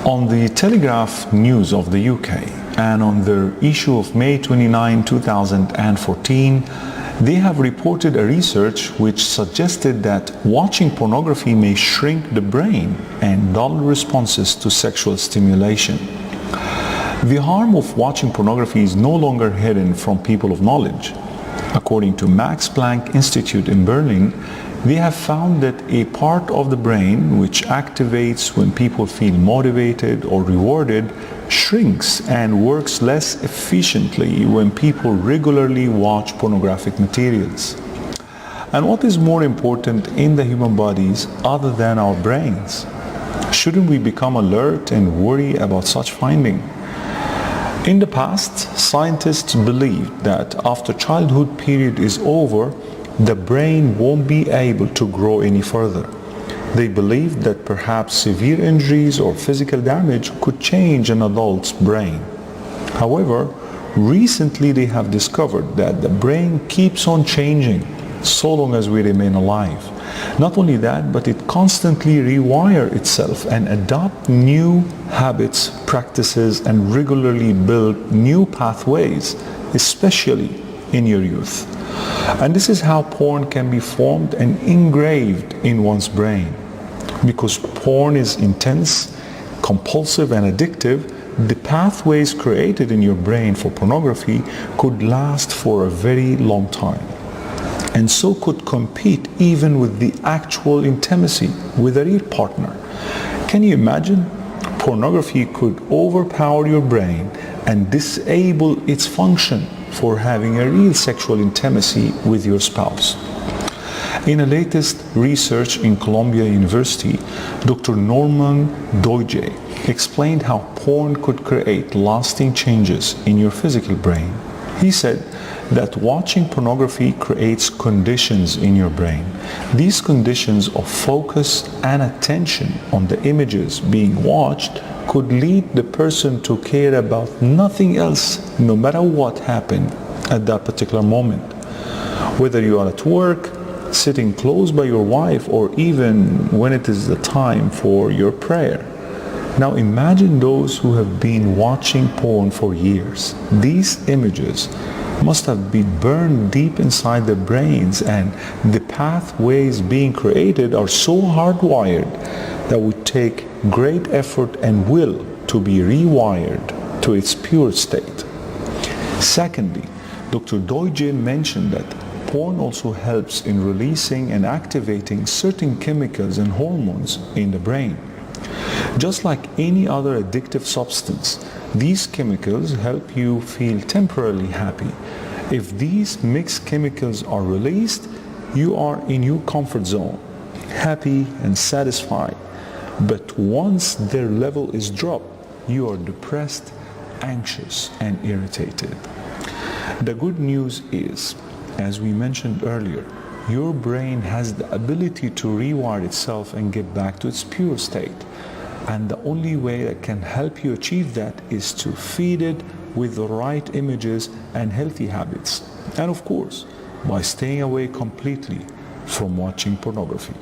On the Telegraph News of the UK and on their issue of May 29, 2014, they have reported a research which suggested that watching pornography may shrink the brain and dull responses to sexual stimulation. The harm of watching pornography is no longer hidden from people of knowledge. According to Max Planck Institute in Berlin, they have found that a part of the brain which activates when people feel motivated or rewarded shrinks and works less efficiently when people regularly watch pornographic materials. And what is more important in the human bodies other than our brains? Shouldn't we become alert and worry about such finding? In the past, scientists believed that after childhood period is over, the brain won't be able to grow any further. They believed that perhaps severe injuries or physical damage could change an adult's brain. However, recently they have discovered that the brain keeps on changing so long as we remain alive. Not only that, but it constantly rewires itself and adopts new habits, practices, and regularly build new pathways, especially in your youth. And this is how porn can be formed and engraved in one's brain. Because porn is intense, compulsive, and addictive, the pathways created in your brain for pornography could last for a very long time. And so could compete even with the actual intimacy with a real partner. Can you imagine? Pornography could overpower your brain and disable its function for having a real sexual intimacy with your spouse. In a latest research in Columbia University, Dr. Norman Doidge explained how porn could create lasting changes in your physical brain. He said that watching pornography creates conditions in your brain. These conditions of focus and attention on the images being watched could lead the person to care about nothing else, no matter what happened at that particular moment. Whether you are at work, sitting close by your wife, or even when it is the time for your prayer. Now imagine those who have been watching porn for years. These images must have been burned deep inside their brains, and the pathways being created are so hardwired that would take great effort and will to be rewired to its pure state. Secondly, Dr. Doidge mentioned that porn also helps in releasing and activating certain chemicals and hormones in the brain. Just like any other addictive substance, these chemicals help you feel temporarily happy. If these mixed chemicals are released, you are in your comfort zone, happy and satisfied. But once their level is dropped, you are depressed, anxious, and irritated. The good news is, as we mentioned earlier, your brain has the ability to rewire itself and get back to its pure state. And the only way that can help you achieve that is to feed it with the right images and healthy habits. And of course, by staying away completely from watching pornography.